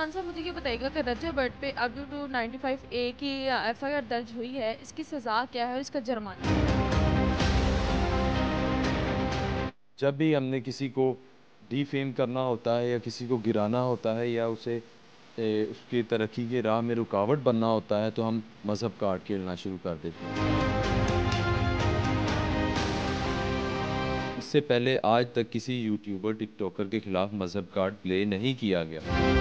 रिजवान साहब मुझे ये बताइएगा कि रजब भट्ट पे अब जो 295A की एफआईआर दर्ज हुई है, इसकी सज़ा क्या है और इसका जुर्माना? जब भी हमने किसी को डिफेम करना होता है या किसी को गिराना होता है या उसे उसकी तरक्की की राह में रुकावट बनना होता है तो हम मज़हब काट खेलना शुरू कर देते हैं। इससे पहले आज तक किसी यूट्यूबर टिकटॉकर के खिलाफ मज़हब कार्ड प्ले नहीं किया गया।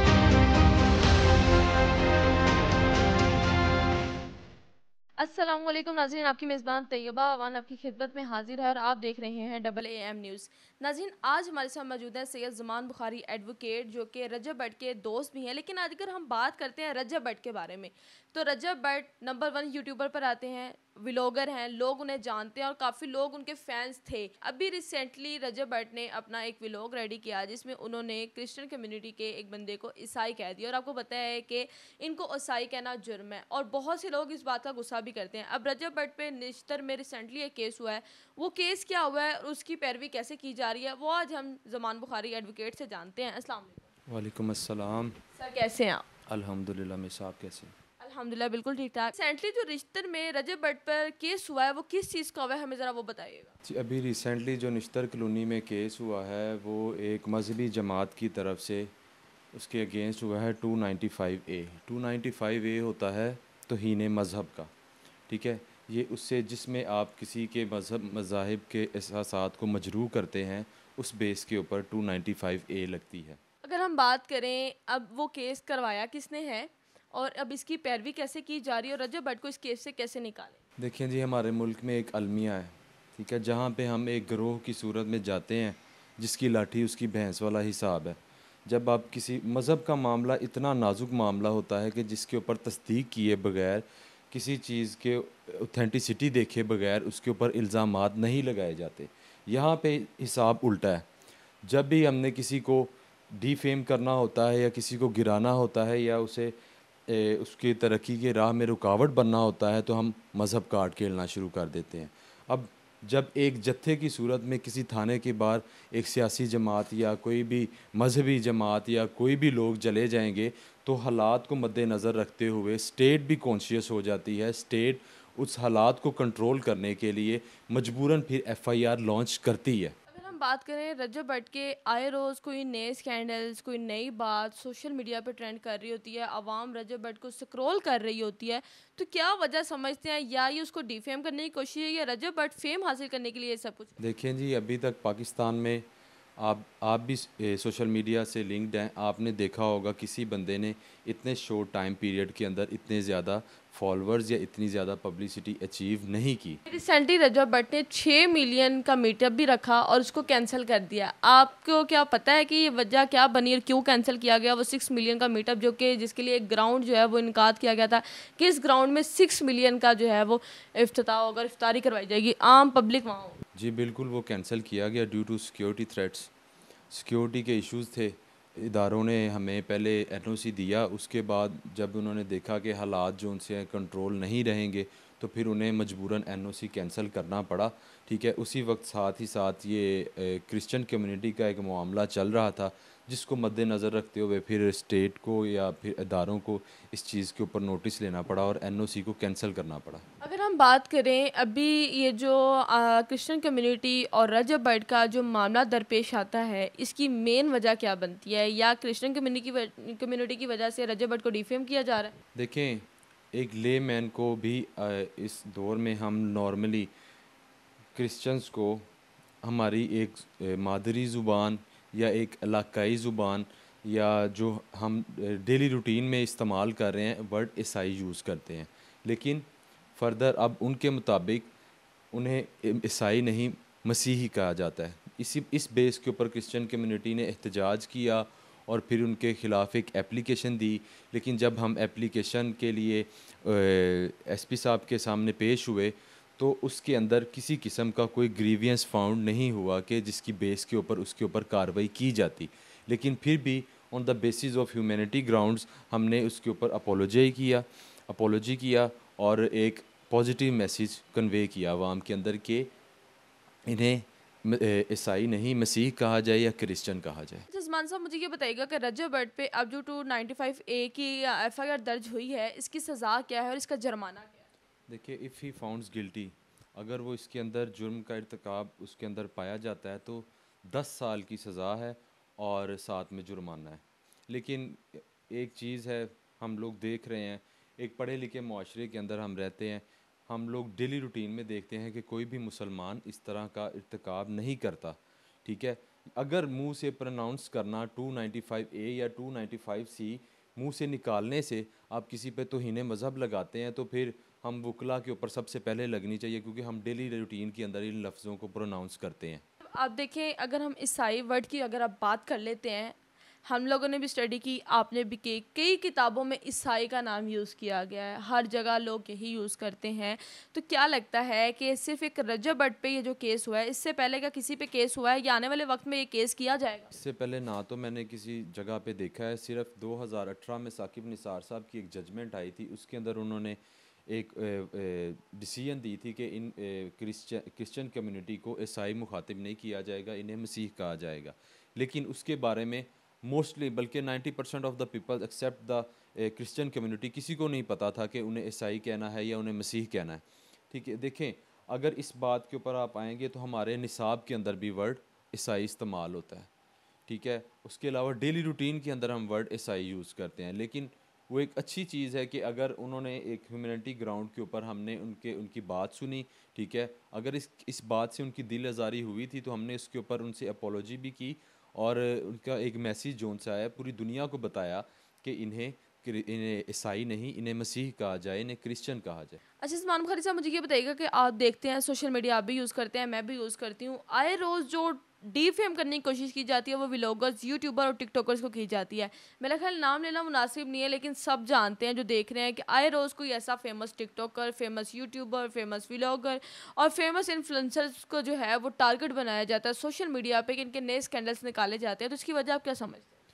अस्सलामुअलैकुम नाज़रीन, आपकी मेज़बान तैयबा अवान आपकी खिदमत में हाजिर है और आप देख रहे हैं डबल AM न्यूज़। नाज़रीन, आज हमारे साथ मौजूद है सैयद ज़मान बुखारी एडवोकेट, जो कि रजब भट्ट के दोस्त भी हैं। लेकिन आज अगर हम बात करते हैं रजब भट्ट के बारे में, तो रजब भट्ट नंबर 1 यूट्यूबर पर आते हैं, व्लॉगर हैं, लोग उन्हें जानते हैं और काफ़ी लोग उनके फैंस थे। अभी रिसेंटली रजब भट्ट ने अपना एक व्लॉग रेडी किया जिसमें उन्होंने क्रिश्चियन कम्युनिटी के एक बंदे को ईसाई कह दिया, और आपको पता है कि इनको ईसाई कहना जुर्म है और बहुत से लोग इस बात का गुस्सा भी करते हैं। अब रजब भट्ट पे निश्तर में रिसेंटली एक केस हुआ है, वो केस क्या हुआ है और उसकी पैरवी कैसे की जा रही है, वो आज हम ज़मान बुखारी एडवोकेट से जानते हैं। अस्सलाम वालेकुम। वालेकुम अस्सलाम। सर कैसे हैं आप? अल्हम्दुलिल्लाह। मिस आप कैसे हैं? अल्हम्दुलिल्लाह बिल्कुल ठीक ठाक। रिसेंटली जो रिश्तर में रजब भट्ट पर केस हुआ है, वो किस चीज़ का हुआ है, हमें ज़रा वो बताइएगा। जी, अभी रिसेंटली जो निश्तर कॉलोनी में केस हुआ है वो एक मजहबी जमात की तरफ से उसके अगेंस्ट हुआ है 295A। 295A होता है तौहीन मज़हब का। ठीक है, ये उससे जिसमें आप किसी के मज़ाहिब के एहसासात को मजरूह करते हैं, उस बेस के ऊपर 295A लगती है। अगर हम बात करें, अब वो केस करवाया किसने है और अब इसकी पैरवी कैसे की जा रही है और रजब भट्ट को इस केस से कैसे निकालें? देखिए जी, हमारे मुल्क में एक अलमिया है, ठीक है, जहाँ पे हम एक गिरोह की सूरत में जाते हैं जिसकी लाठी उसकी भैंस वाला हिसाब है। जब आप किसी मज़हब का मामला इतना नाजुक मामला होता है कि जिसके ऊपर तस्दीक किए बगैर, किसी चीज़ के ऑथेंटिसिटी देखे बगैर उसके ऊपर इल्ज़ामात नहीं लगाए जाते। यहाँ पे हिसाब उल्टा है। जब भी हमने किसी को डिफेम करना होता है या किसी को गिराना होता है या उसे उसकी तरक्की की राह में रुकावट बनना होता है तो हम मज़हब काट खेलना शुरू कर देते हैं। अब जब एक जत्थे की सूरत में किसी थाने के बाहर एक सियासी जमात या कोई भी मजहबी जमात या कोई भी लोग चले जाएंगे तो हालात को मद्देनज़र रखते हुए स्टेट भी कॉन्शियस हो जाती है। स्टेट उस हालात को कंट्रोल करने के लिए मजबूरन फिर एफआईआर लॉन्च करती है। अगर हम बात करें रजब भट्ट के, आए रोज़ कोई नए स्कैंडल्स, कोई नई बात सोशल मीडिया पे ट्रेंड कर रही होती है, आवाम रजब भट्ट को स्क्रॉल कर रही होती है, तो क्या वजह समझते हैं? या ये उसको डिफेम करने की कोशिश है या रजब भट्ट फेम हासिल करने के लिए ये सब कुछ कर रहा है? देखें जी, अभी तक पाकिस्तान में आप भी सोशल मीडिया से लिंक्ड हैं। आपने देखा होगा किसी बंदे ने इतने शॉर्ट टाइम पीरियड के अंदर इतने ज़्यादा फॉलोअर्स या इतनी ज़्यादा पब्लिसिटी अचीव नहीं की। रिसेंटली रजब भट्ट ने 6 मिलियन का मीटअप भी रखा और उसको कैंसिल कर दिया। आपको क्या पता है कि ये वजह क्या बनी और क्यों कैंसिल किया गया वो 6 मिलियन का मीटअप, जो कि जिसके लिए एक ग्राउंड जो है वो इनकाद किया गया था कि इस ग्राउंड में 6 मिलियन का जो है वो इफ्तिताह होगा, इफ्तारी करवाई जाएगी, आम पब्लिक वहाँ होगी। जी बिल्कुल, वो कैंसिल किया गया due to security threats. Security के इश्यूज़ थे। इदारों ने हमें पहले एनओसी दिया, उसके बाद जब उन्होंने देखा कि हालात जो उनसे कंट्रोल नहीं रहेंगे तो फिर उन्हें मजबूरन एनओसी कैंसिल करना पड़ा। ठीक है, उसी वक्त साथ ही साथ ये क्रिश्चियन कम्युनिटी का एक मामला चल रहा था जिसको मद्देनज़र रखते हुए फिर स्टेट को या फिर इदारों को इस चीज़ के ऊपर नोटिस लेना पड़ा और एनओसी को कैंसिल करना पड़ा। अगर हम बात करें अभी ये जो क्रिश्चियन कम्युनिटी और रजब भट्ट का जो मामला दरपेश आता है, इसकी मेन वजह क्या बनती है? या क्रिश्चियन कम्युनिटी की वजह से रजब भट्ट को डिफेम किया जा रहा है? देखें, एक ले मैन को भी इस दौर में हम नॉर्मली क्रिश्चियंस को हमारी एक मादरी ज़ुबान या एक इलाकाई ज़ुबान या जो हम डेली रूटीन में इस्तेमाल कर रहे हैं वर्ड ईसाई यूज़ करते हैं, लेकिन फ़र्दर अब उनके मुताबिक उन्हें ईसाई नहीं मसीही कहा जाता है। इस बेस के ऊपर क्रिश्चियन कम्युनिटी ने एहतजाज किया और फिर उनके ख़िलाफ़ एक एप्लीकेशन दी। लेकिन जब हम एप्लीकेशन के लिए एसपी साहब के सामने पेश हुए तो उसके अंदर किसी किस्म का कोई ग्रीवियंस फाउंड नहीं हुआ कि जिसकी बेस के ऊपर उसके ऊपर कार्रवाई की जाती। लेकिन फिर भी on the basis of humanity grounds हमने उसके ऊपर अपोलॉजी किया और एक पॉजिटिव मैसेज कन्वे किया आवाम के अंदर कि इन्हें ईसाई नहीं, मसीह कहा जाए या क्रिश्चियन कहा जाए। अच्छा उस्मान साहब, मुझे ये बताइएगा कि रजब भट्ट पे अब जो 295A की एफआईआर दर्ज हुई है, इसकी सज़ा क्या है और इसका जुर्माना क्या है? देखिए, इफ़ ही फाउंड्स गिल्टी, अगर वो इसके अंदर जुर्म का इर्तिकाब उसके अंदर पाया जाता है तो 10 साल की सज़ा है और साथ में जुर्माना है। लेकिन एक चीज़ है, हम लोग देख रहे हैं, एक पढ़े लिखे माशरे के अंदर हम रहते हैं, हम लोग डेली रूटीन में देखते हैं कि कोई भी मुसलमान इस तरह का इर्तिकाब नहीं करता। ठीक है, अगर मुंह से प्रोनाउंस करना 295A या 295C मुंह से निकालने से आप किसी पे तौहीन मज़हब लगाते हैं, तो फिर हम वकला के ऊपर सबसे पहले लगनी चाहिए, क्योंकि हम डेली रूटीन के अंदर इन लफ्ज़ों को प्रोनाउंस करते हैं। आप देखें, अगर हम ईसाई वर्ड की अगर आप बात कर लेते हैं, हम लोगों ने भी स्टडी की, आपने भी की, कई किताबों में ईसाई का नाम यूज़ किया गया है, हर जगह लोग यही यूज़ करते हैं। तो क्या लगता है कि सिर्फ एक रजब भट्ट पे ये जो केस हुआ है, इससे पहले का किसी पे केस हुआ है या आने वाले वक्त में ये केस किया जाएगा? इससे पहले ना तो मैंने किसी जगह पे देखा है, सिर्फ 2018 में साकिब निसार साहब की एक जजमेंट आई थी, उसके अंदर उन्होंने एक डिसीजन दी थी कि इन क्रिश्चियन कम्युनिटी को ईसाई मुखातिब नहीं किया जाएगा, इन्हें मसीह कहा जाएगा। लेकिन उसके बारे में मोस्टली, बल्कि 90% of the people except the Christian community, किसी को नहीं पता था कि उन्हें ईसाई कहना है या उन्हें मसीह कहना है। ठीक है, देखें, अगर इस बात के ऊपर आप आएंगे तो हमारे निसाब के अंदर भी वर्ड ईसाई इस्तेमाल होता है। ठीक है, उसके अलावा डेली रूटीन के अंदर हम वर्ड ईसाई यूज़ करते हैं। लेकिन वो एक अच्छी चीज़ है कि अगर उन्होंने एक ह्यूमैनिटी ग्राउंड के ऊपर हमने उनकी बात सुनी, ठीक है, अगर इस बात से उनकी दिल आज़ारी हुई थी तो हमने इसके ऊपर उनसे अपोलॉजी भी की, और उनका एक मैसेज जोन से आया, पूरी दुनिया को बताया कि इन्हें ईसाई नहीं, इन्हें मसीह कहा जाए, इन्हें क्रिश्चियन कहा जाए। अच्छा सलमान बुखारी साहब, मुझे ये बताइएगा कि आप देखते हैं सोशल मीडिया, आप भी यूज़ करते हैं, मैं भी यूज़ करती हूँ, आए रोज़ जो डीफेम करने की कोशिश की जाती है वो व्लॉगर्स, यूट्यूबर और टिकटॉकर्स को की जाती है। मेरा ख्याल नाम लेना मुनासिब नहीं है, लेकिन सब जानते हैं जो देख रहे हैं कि आए रोज़ कोई ऐसा famous TikToker, famous YouTuber, famous vlogger और फेमस इन्फ्लुएंसर्स को जो है वो टारगेट बनाया जाता है सोशल मीडिया पे कि इनके नए स्कैंडल्स निकाले जाते हैं। तो इसकी वजह आप क्या समझते हैं?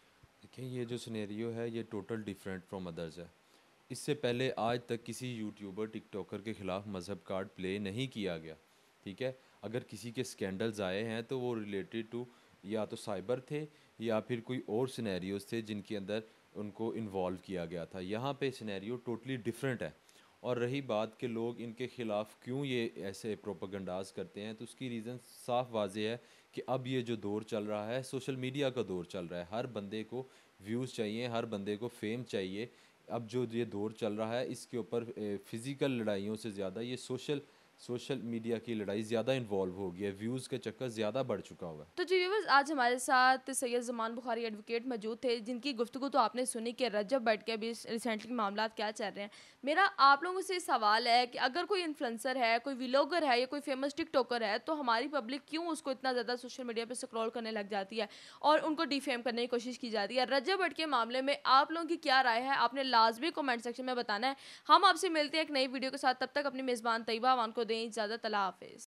देखिए, ये जो सिनेरियो है ये टोटल डिफरेंट फ्रॉम अदर्स है। इससे पहले आज तक किसी यूट्यूबर टिकटॉकर के ख़िलाफ़ मज़हब कार्ड प्ले नहीं किया गया। ठीक है, अगर किसी के स्कैंडल्स आए हैं तो वो रिलेटेड टू या तो साइबर थे या फिर कोई और सिनेरियोज थे जिनके अंदर उनको इन्वॉल्व किया गया था। यहाँ पे सिनेरियो टोटली डिफरेंट है। और रही बात कि लोग इनके ख़िलाफ़ क्यों ये ऐसे प्रोपागंडाज करते हैं, तो उसकी रीज़न साफ वाज़ेह है कि अब ये जो दौर चल रहा है, सोशल मीडिया का दौर चल रहा है। हर बंदे को व्यूज़ चाहिए, हर बंदे को फेम चाहिए। अब जो ये दौर चल रहा है इसके ऊपर फ़िज़िकल लड़ाइयों से ज़्यादा ये सोशल सोशल मीडिया की लड़ाई ज़्यादा इन्वॉल्व हो गई है, व्यूज़ का चक्कर ज़्यादा बढ़ चुका हुआ है। तो जी व्यूअर्स, आज हमारे साथ सैयद ज़मान बुखारी एडवोकेट मौजूद थे, जिनकी गुफ्तगू तो आपने सुनी कि रजब भट्ट के अभी रिसेंटली मामला क्या चल रहे हैं। मेरा आप लोगों से सवाल है कि अगर कोई इन्फ्लुएंसर है, कोई व्लॉगर है या कोई फेमस टिकटॉकर है, तो हमारी पब्लिक क्यों उसको इतना ज़्यादा सोशल मीडिया पर स्क्रॉल करने लग जाती है और उनको डिफेम करने की कोशिश की जाती है? रजब भट्ट के मामले में आप लोगों की क्या राय है, आपने लाजमी कमेंट सेक्शन में बताना है। हम आपसे मिलते हैं एक नई वीडियो के साथ, तब तक अपनी मेज़बान तैयबा अमान को दें इजाज़त। अल्लाह हाफिज़।